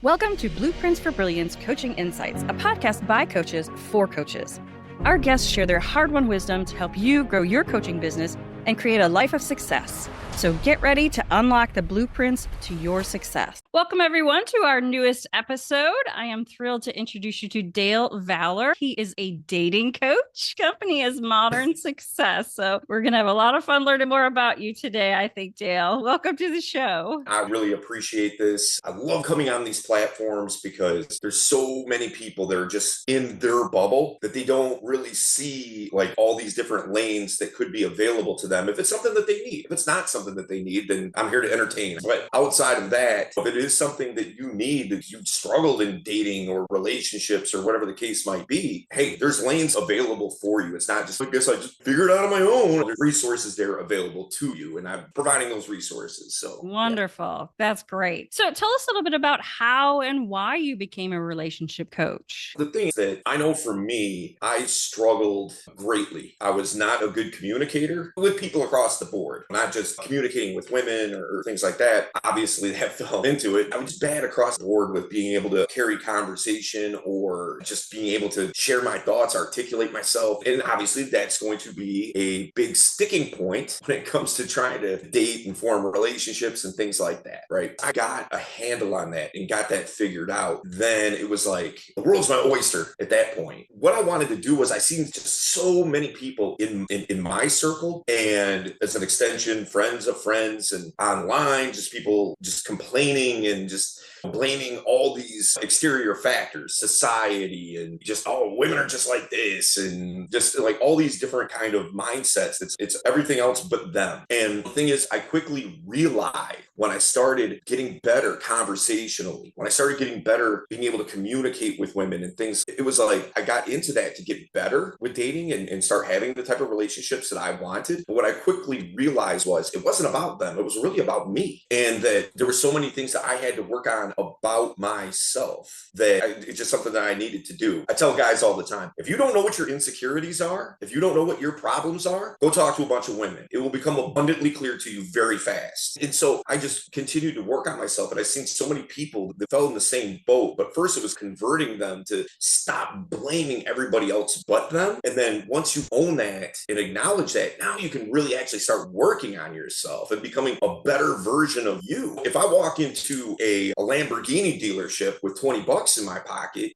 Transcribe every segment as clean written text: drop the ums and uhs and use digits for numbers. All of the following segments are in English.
Welcome to Blueprints for Brilliance Coaching Insights, a podcast by coaches for coaches. Our guests share their hard-won wisdom to help you grow your coaching business and create a life of success. So get ready to unlock the blueprints to your success. Welcome, everyone, to our newest episode. I am thrilled to introduce you to Dale Valor. He is a dating coach. Company is Modern Success. So we're going to have a lot of fun learning more about you today, I think, Dale. Welcome to the show. I really appreciate this. I love coming on these platforms because there's so many people that are just in their bubble that they don't really see like all these different lanes that could be available to them if it's something that they need. If it's not something that they need, then I'm here to entertain. But outside of that, if it is something that you need, that you struggled in dating or relationships or whatever the case might be, hey, there's lanes available for you. It's not just, I guess I just figured it out on my own. There's resources there available to you, and I'm providing those resources. So wonderful. Yeah. That's great. So tell us a little bit about how and why you became a relationship coach. The thing is that I know for me, I struggled greatly. I was not a good communicator with people across the board, not just communicating with women or things like that. Obviously, that fell into it. I was just bad across the board with being able to carry conversation or just being able to share my thoughts, articulate myself. And obviously, that's going to be a big sticking point when it comes to trying to date and form relationships and things like that, right? I got a handle on that and got that figured out. Then it was like, the world's my oyster at that point. What I wanted to do was I seen just so many people in my circle, and as an extension, friends of friends, and online, just people just complaining and just blaming all these exterior factors, society, and just, oh, women are just like this, and just like all these different kind of mindsets. It's everything else but them. And the thing is, I quickly realized when I started getting better conversationally, when I started getting better being able to communicate with women and things, it was like I got into that to get better with dating and start having the type of relationships that I wanted. But what I quickly realized was it wasn't about them. It was really about me. And that there were so many things that I had to work on about myself that it's just something that I needed to do. I tell guys all the time, if you don't know what your insecurities are, if you don't know what your problems are, go talk to a bunch of women. It will become abundantly clear to you very fast. And so I just continued to work on myself. And I've seen so many people that fell in the same boat. But first it was converting them to stop blaming everybody else but them. And then once you own that and acknowledge that, now you can really actually start working on yourself and becoming a better version of you. If I walk into a Lamborghini dealership with $20 in my pocket,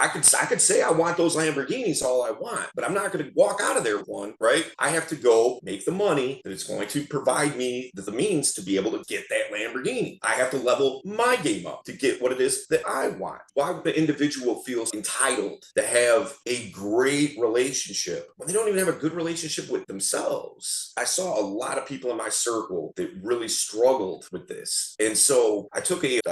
I could say I want those Lamborghinis all I want, but I'm not going to walk out of there with one, right? I have to go make the money that it's going to provide me the means to be able to get that Lamborghini. I have to level my game up to get what it is that I want. Why would the individual feel entitled to have a great relationship when they don't even have a good relationship with themselves? I saw a lot of people in my circle that really struggled with this. And so I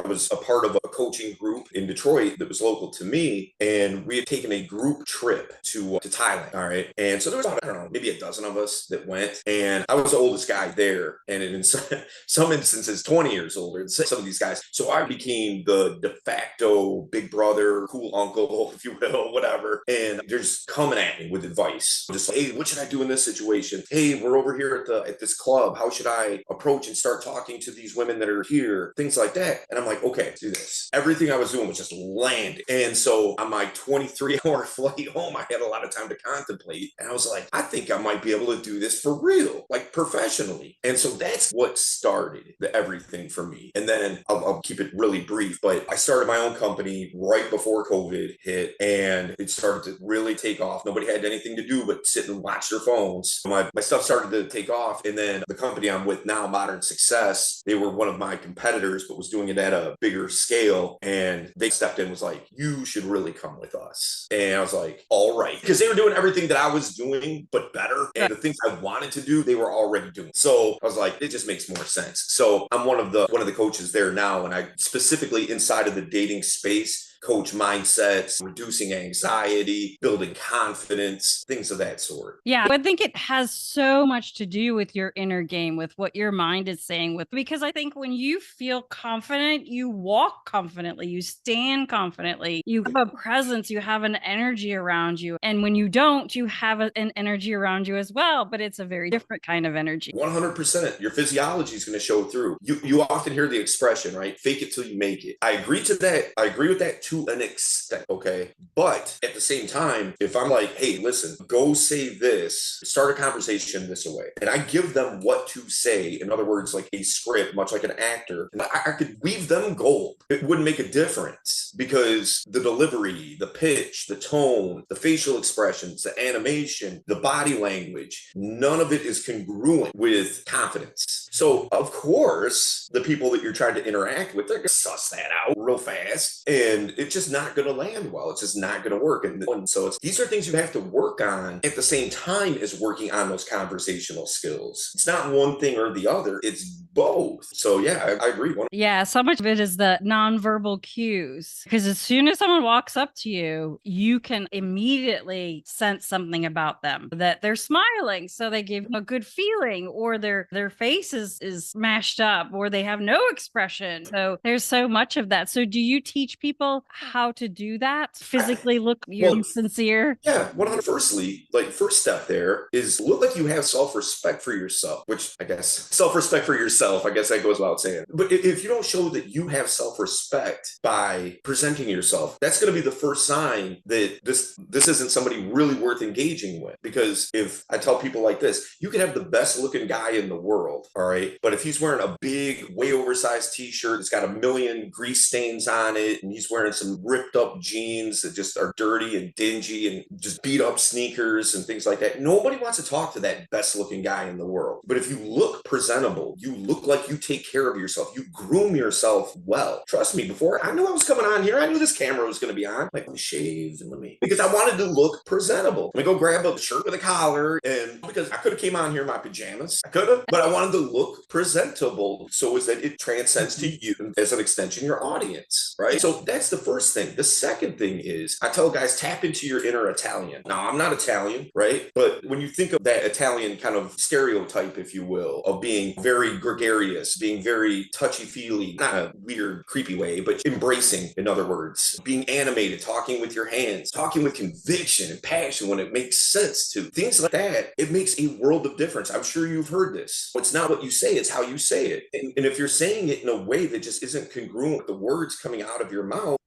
was a part of a coaching group in Detroit that was local to me. And we had taken a group trip to Thailand. All right. And so there was about, I don't know, maybe a dozen of us that went. And I was the oldest guy there. And in some instances, 20 years older than some of these guys. So I became the de facto big brother, cool uncle, if you will, whatever. And they're just coming at me with advice. Just like, hey, what should I do in this situation? Hey, we're over here at this club. How should I approach and start talking to these women that are here? Things like that. And I'm like, okay, let's do this. Everything I was doing was just land. And so on my 23-hour flight home, I had a lot of time to contemplate. And I was like, I think I might be able to do this for real, like professionally. And so that's what started everything for me. And then I'll keep it really brief, but I started my own company right before COVID hit, and it started to really take off. Nobody had anything to do but sit and watch their phones. My stuff started to take off. And then the company I'm with now, Modern Success, they were one of my competitors, but was doing it at a bigger scale. And they stepped in and was like, you should really come with us. And I was like, all right. Because they were doing everything that I was doing, but better. And the things I wanted to do, they were already doing. So I was like, it just makes more sense. So I'm one of the coaches there now. And I specifically inside of the dating space coach mindsets, reducing anxiety, building confidence, things of that sort. Yeah, I think it has so much to do with your inner game, with what your mind is saying, because I think when you feel confident, you walk confidently, you stand confidently, you have a presence, you have an energy around you. And when you don't, you have an energy around you as well, but it's a very different kind of energy. 100%. Your physiology is going to show through. You often hear the expression, right? Fake it till you make it. I agree to that. I agree with that to an extent. Okay. But at the same time, if I'm like, hey, listen, go say this, start a conversation this way, and I give them what to say, in other words, like a script, much like an actor, and I could weave them gold. It wouldn't make a difference because the delivery, the pitch, the tone, the facial expressions, the animation, the body language, none of it is congruent with confidence. So, of course, the people that you're trying to interact with, they're going to suss that out real fast, and it's just not going to land well. It's just not going to work. And so these are things you have to work on at the same time as working on those conversational skills. It's not one thing or the other. It's both. So yeah, I agree. Yeah, so much of it is the nonverbal cues, because as soon as someone walks up to you, you can immediately sense something about them, that they're smiling, so they give a good feeling, or their face is mashed up, or they have no expression. So there's so much of that. So do you teach people how to do that? Physically look sincere? Yeah, 100. Firstly, like first step there is look like you have self-respect for yourself, which I guess self-respect for yourself, I guess that goes without saying. But if you don't show that you have self-respect by presenting yourself, that's going to be the first sign that this isn't somebody really worth engaging with. Because if I tell people like this, you can have the best looking guy in the world, all right? But if he's wearing a big, way oversized t-shirt, it's got a million grease stains on it, and he's wearing some ripped up jeans that just are dirty and dingy and just beat up sneakers and things like that, nobody wants to talk to that best looking guy in the world. But if you look presentable, you look like you take care of yourself, you groom yourself well. Trust me, before I knew I was coming on here, I knew this camera was going to be on. Like, let me shave and because I wanted to look presentable. Let me go grab a shirt with a collar, and because I could have came on here in my pajamas, I could have, but I wanted to look presentable so as that it transcends to you as an extension, your audience, right? So that's the first thing. The second thing is I tell guys, tap into your inner Italian. Now, I'm not Italian, right? But when you think of that Italian kind of stereotype, if you will, of being very gregarious, being very touchy-feely, not a weird, creepy way, but embracing, in other words, being animated, talking with your hands, talking with conviction and passion when it makes sense to, things like that, it makes a world of difference. I'm sure you've heard this. It's not what you say, it's how you say it. And if you're saying it in a way that just isn't congruent with the words coming out of your mouth,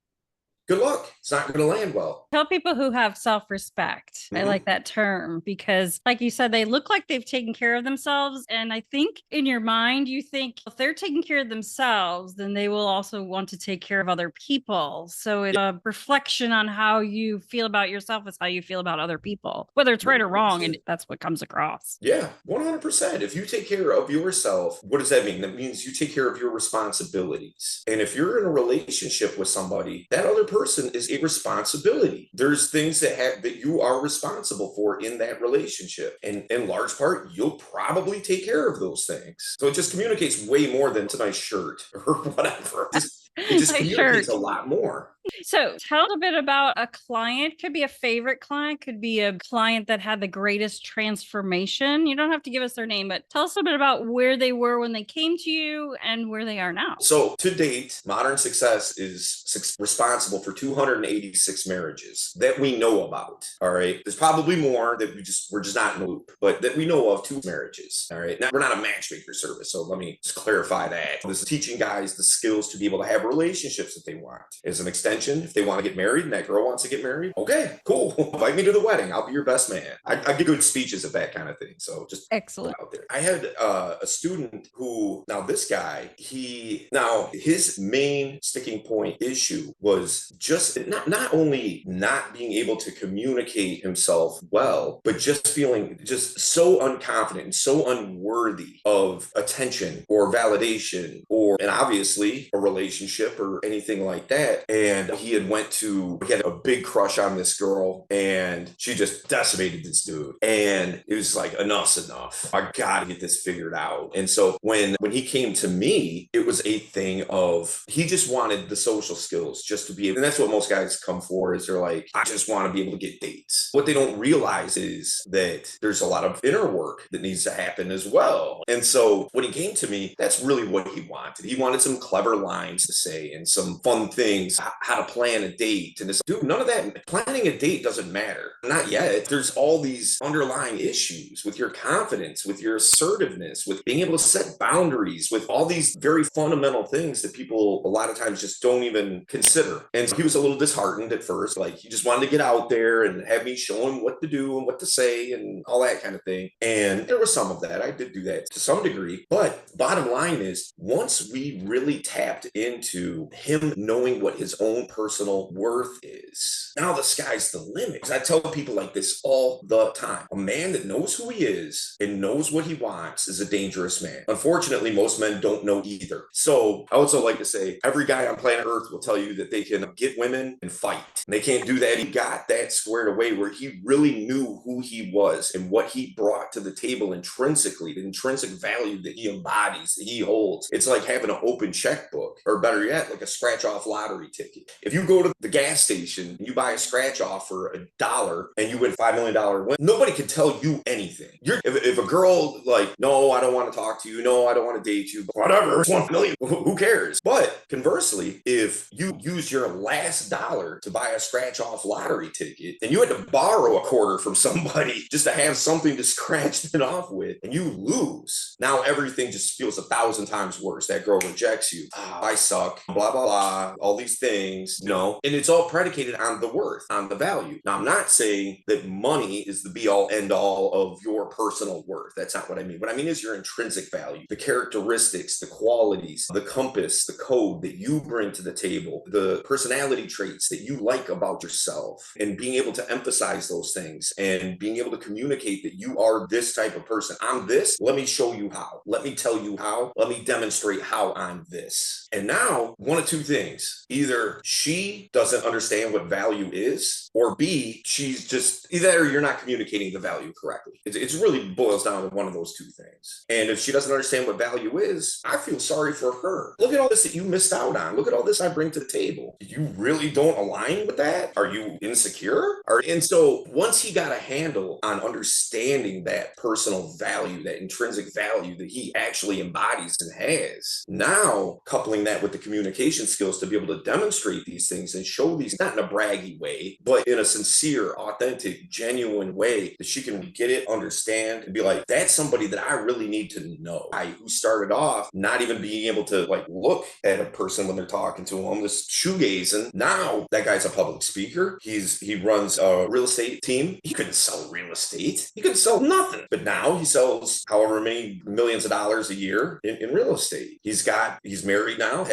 good luck. It's not going to land well. Tell people who have self-respect. I like that term because, like you said, they look like they've taken care of themselves. And I think in your mind, you think if they're taking care of themselves, then they will also want to take care of other people. So it's a reflection on how you feel about yourself is how you feel about other people, whether it's right or wrong. And that's what comes across. Yeah, 100%. If you take care of yourself, what does that mean? That means you take care of your responsibilities. And if you're in a relationship with somebody, that other person is a responsibility. There's things that you are responsible for in that relationship. And in large part, you'll probably take care of those things. So it just communicates way more than it's a nice shirt or whatever. It just communicates a lot more. So tell us a bit about a client. Could be a favorite client, could be a client that had the greatest transformation. You don't have to give us their name, but tell us a bit about where they were when they came to you and where they are now. So to date, Modern Success is responsible for 286 marriages that we know about. All right. There's probably more that we're just not in the loop, but that we know of 2 marriages. All right. Now, we're not a matchmaker service. So let me just clarify that. This is teaching guys the skills to be able to have relationships that they want. As an extension, if they want to get married and that girl wants to get married, okay, cool. Invite me to the wedding. I'll be your best man. I give good speeches at that kind of thing. So just excellent out there. I had a student who, now this guy, his main sticking point issue was just not only not being able to communicate himself well, but just feeling just so unconfident and so unworthy of attention or validation and obviously a relationship relationship or anything like that. And he had a big crush on this girl, and she just decimated this dude. And it was like, enough's enough. I gotta get this figured out. And so when he came to me, it was a thing of, he just wanted the social skills just to be able, and that's what most guys come for, is they're like, I just want to be able to get dates. What they don't realize is that there's a lot of inner work that needs to happen as well. And so when he came to me, that's really what he wanted. He wanted some clever lines to say and some fun things, how to plan a date. And this, dude, none of that. Planning a date doesn't matter. Not yet. There's all these underlying issues with your confidence, with your assertiveness, with being able to set boundaries, with all these very fundamental things that people a lot of times just don't even consider. And so he was a little disheartened at first. Like, he just wanted to get out there and have me show him what to do and what to say and all that kind of thing. And there was some of that. I did do that to some degree. But bottom line is, once we really tapped into him knowing what his own personal worth is, now the sky's the limit. Because I tell people like this all the time. A man that knows who he is and knows what he wants is a dangerous man. Unfortunately, most men don't know either. So I also like to say, every guy on planet Earth will tell you that they can get women and fight. And they can't do that. He got that squared away where he really knew who he was and what he brought to the table intrinsically, the intrinsic value that he embodies, that he holds. It's like having an open checkbook, or better yet, like a scratch-off lottery ticket. If you go to the gas station and you buy a scratch-off for $1 and you win $5 million win, nobody can tell you anything. If a girl like, no, I don't want to talk to you, no, I don't want to date you, whatever, it's $1 million, who cares? But conversely, if you use your last dollar to buy a scratch-off lottery ticket and you had to borrow a quarter from somebody just to have something to scratch it off with, and you lose, now everything just feels 1,000 times worse. That girl rejects you. I suck, blah, blah, blah, all these things, and it's all predicated on the worth, on the value. Now, I'm not saying that money is the be-all, end-all of your personal worth. That's not what I mean. What I mean is your intrinsic value, the characteristics, the qualities, the compass, the code that you bring to the table, the personality traits that you like about yourself, and being able to emphasize those things and being able to communicate that you are this type of person. I'm this. Let me show you how. Let me tell you how. Let me demonstrate how I'm this. And now, one of two things. Either she doesn't understand what value is, or B, she's just, either you're not communicating the value correctly. It really boils down to one of those two things. And if she doesn't understand what value is, I feel sorry for her. Look at all this that you missed out on. Look at all this I bring to the table. You really don't align with that? Are you insecure? And so once he got a handle on understanding that personal value, that intrinsic value that he actually embodies and has, now coupling that with the communication skills to be able to demonstrate these things and show these, not in a braggy way, but in a sincere, authentic, genuine way that she can get it, understand, and be like, that's somebody that I really need to know. Who started off not even being able to like look at a person when they're talking to him, just shoegazing. Now that guy's a public speaker. He runs a real estate team. He couldn't sell real estate. He couldn't sell nothing. But now he sells however many millions of dollars a year in real estate. He's married now,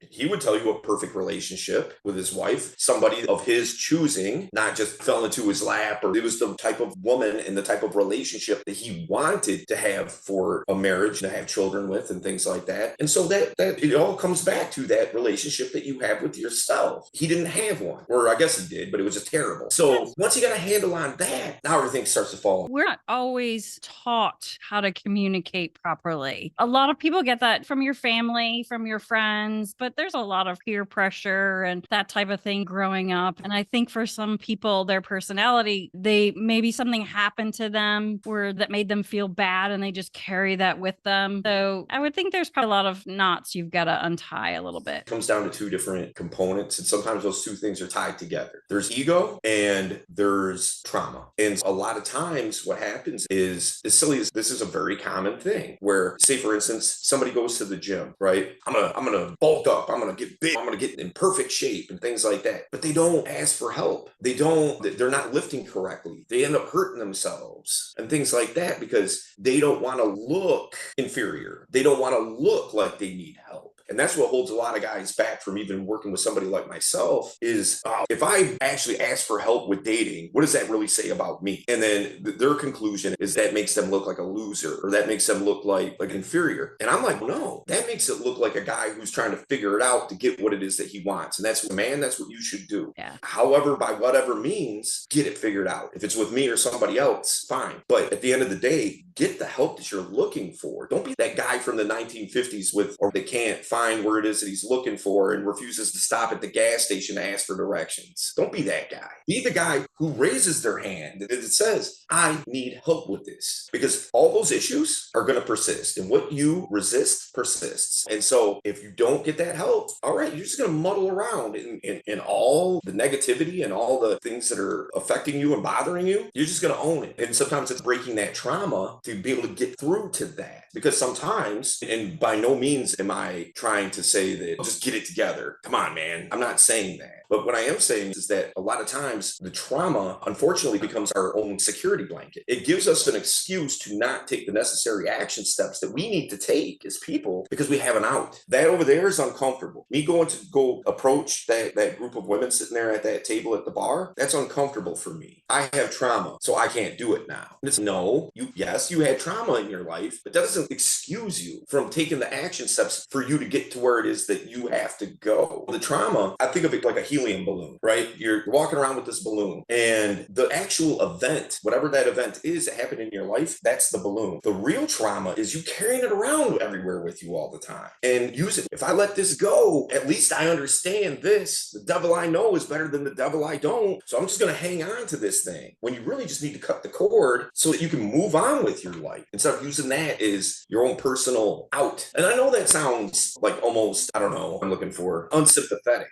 he would tell you, a perfect relationship with his wife, somebody of his choosing, not just fell into his lap, or it was the type of woman and the type of relationship that he wanted to have for a marriage, to have children with and things like that. And so that it all comes back to that relationship that you have with yourself. He didn't have one, or I guess he did, but it was just terrible. So once you got a handle on that, now everything starts to fall. We're not always taught how to communicate properly. A lot of people get that from your family, from your friends, but there's a lot of peer pressure and that type of thing growing up. And I think for some people, their personality, maybe something happened to them that made them feel bad, and they just carry that with them. So I would think there's probably a lot of knots you've got to untie a little bit. It comes down to two different components, and sometimes those two things are tied together. There's ego and there's trauma. And a lot of times what happens is, as silly as this is, a very common thing where, say for instance, somebody goes to the gym, right? I'm gonna bulk up, I'm gonna get big, I'm gonna get in perfect shape and things like that. But they don't ask for help. They're not lifting correctly. They end up hurting themselves and things like that because they don't want to look inferior. They don't want to look like they need help. And that's what holds a lot of guys back from even working with somebody like myself is if I actually ask for help with dating, what does that really say about me? And then their conclusion is that makes them look like a loser, or that makes them look like inferior. And I'm like, no, that makes it look like a guy who's trying to figure it out to get what it is that he wants. And that's, man, that's what you should do. Yeah. However, by whatever means, get it figured out. If it's with me or somebody else, fine. But at the end of the day, get the help that you're looking for. Don't be that guy from the 1950s or they can't find where it is that he's looking for and refuses to stop at the gas station to ask for directions. Don't be that guy. Be the guy who raises their hand and it says, I need help with this, because all those issues are going to persist, and what you resist persists. And so if you don't get that help, all right, you're just going to muddle around in all the negativity and all the things that are affecting you and bothering you. You're just going to own it. And sometimes it's breaking that trauma to be able to get through to that, because sometimes, and by no means am I trying to say that just get it together. Come on, man. I'm not saying that. But what I am saying is that a lot of times the trauma, unfortunately, becomes our own security blanket. It gives us an excuse to not take the necessary action steps that we need to take as people because we have an out. That over there is uncomfortable. Me going to go approach that group of women sitting there at that table at the bar, that's uncomfortable for me. I have trauma, so I can't do it now. And it's no, yes, you had trauma in your life, but that doesn't excuse you from taking the action steps for you to get to where it is that you have to go. The trauma, I think of it like a helium balloon, right? You're walking around with this balloon, and the actual event, whatever that event is that happened in your life, that's the balloon. The real trauma is you carrying it around everywhere with you all the time and use it. If I let this go, at least I understand this. The devil I know is better than the devil I don't. So I'm just going to hang on to this thing, when you really just need to cut the cord so that you can move on with your life instead of using that as your own personal out. And I know that sounds like almost, I don't know, I'm looking for unsympathetic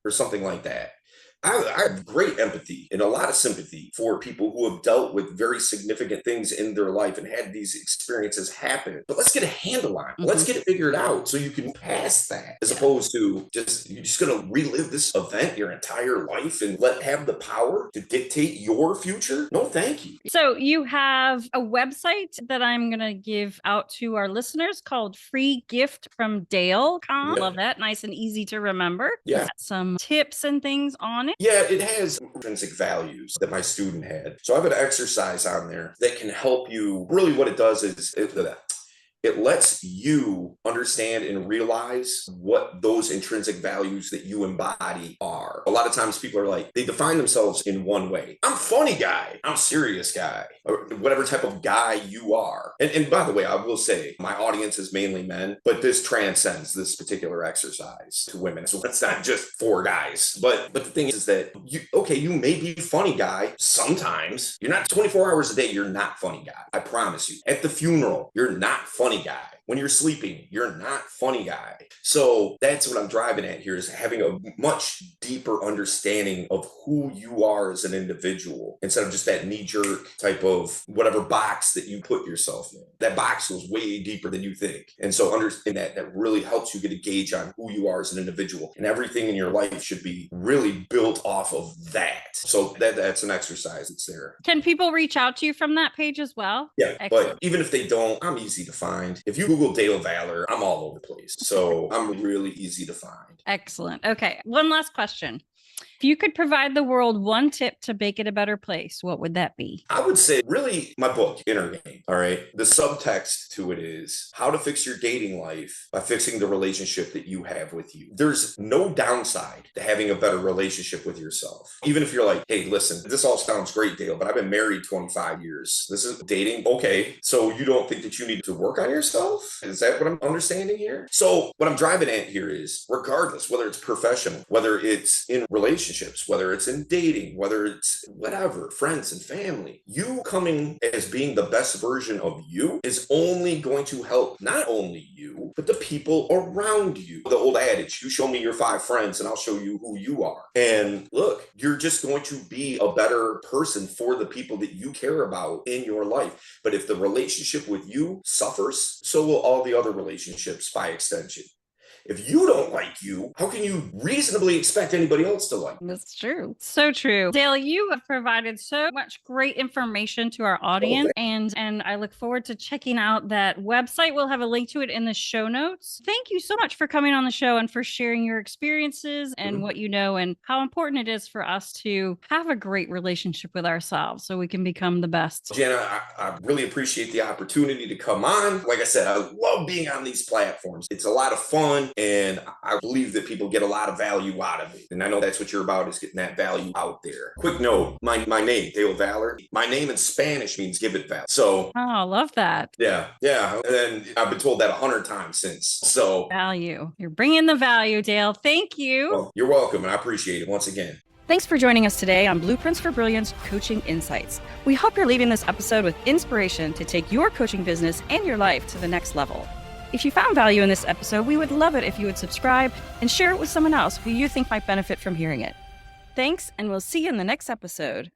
or something like that. I have great empathy and a lot of sympathy for people who have dealt with very significant things in their life and had these experiences happen. But let's get a handle on it. Mm-hmm. Let's get it figured out so you can move past that, as opposed to you're just going to relive this event your entire life and have the power to dictate your future. No, thank you. So you have a website that I'm going to give out to our listeners called Free Gift from Dale.com. Love that. Nice and easy to remember. Yeah. Some tips and things on it. Yeah, it has intrinsic values that my student had. So I have an exercise on there that can help you. Really what it does is it lets you understand and realize what those intrinsic values that you embody are. A lot of times people are like, they define themselves in one way. I'm funny guy. I'm serious guy. Or whatever type of guy you are. And by the way, I will say my audience is mainly men, but this transcends this particular exercise to women. So it's not just for guys. But the thing is that you may be funny guy sometimes. You're not 24 hours a day. You're not funny guy. I promise you. At the funeral, you're not funny guy. When you're sleeping, you're not funny guy. So that's what I'm driving at here, is having a much deeper understanding of who you are as an individual instead of just that knee-jerk type of whatever box that you put yourself in. That box goes way deeper than you think. And so understand that really helps you get a gauge on who you are as an individual. And everything in your life should be really built off of that. So that's an exercise that's there. Can people reach out to you from that page as well? Yeah, excellent. But even if they don't, I'm easy to find. If you Google Dale Valor, I'm all over the place. So I'm really easy to find. Excellent. Okay. One last question. If you could provide the world one tip to make it a better place, what would that be? I would say really my book, Inner Game. All right. The subtext to it is how to fix your dating life by fixing the relationship that you have with you. There's no downside to having a better relationship with yourself. Even if you're like, hey, listen, this all sounds great, Dale, but I've been married 25 years. This is dating. Okay. So you don't think that you need to work on yourself? Is that what I'm understanding here? So what I'm driving at here is, regardless, whether it's professional, whether it's in relationships, whether it's in dating, whether it's whatever, friends and family, you coming as being the best version of you is only going to help not only you, but the people around you. The old adage, you show me your 5 friends and I'll show you who you are. And look, you're just going to be a better person for the people that you care about in your life. But if the relationship with you suffers, so will all the other relationships by extension. if you don't like you, how can you reasonably expect anybody else to like you? That's true. So true. Dale, you have provided so much great information to our audience, and I look forward to checking out that website. We'll have a link to it in the show notes. Thank you so much for coming on the show and for sharing your experiences and what you know and how important it is for us to have a great relationship with ourselves so we can become the best. Jeanne, I really appreciate the opportunity to come on. Like I said, I love being on these platforms. It's a lot of fun, and I believe that people get a lot of value out of it. And I know that's what you're about, is getting that value out there. Quick note, my name, Dale Valor, my name in Spanish means give it value. So, I love that. Yeah. And then I've been told that 100 times since. So, value. You're bringing the value, Dale. Thank you. Well, you're welcome, and I appreciate it once again. Thanks for joining us today on Blueprints for Brilliance Coaching Insights. We hope you're leaving this episode with inspiration to take your coaching business and your life to the next level. If you found value in this episode, we would love it if you would subscribe and share it with someone else who you think might benefit from hearing it. Thanks, and we'll see you in the next episode.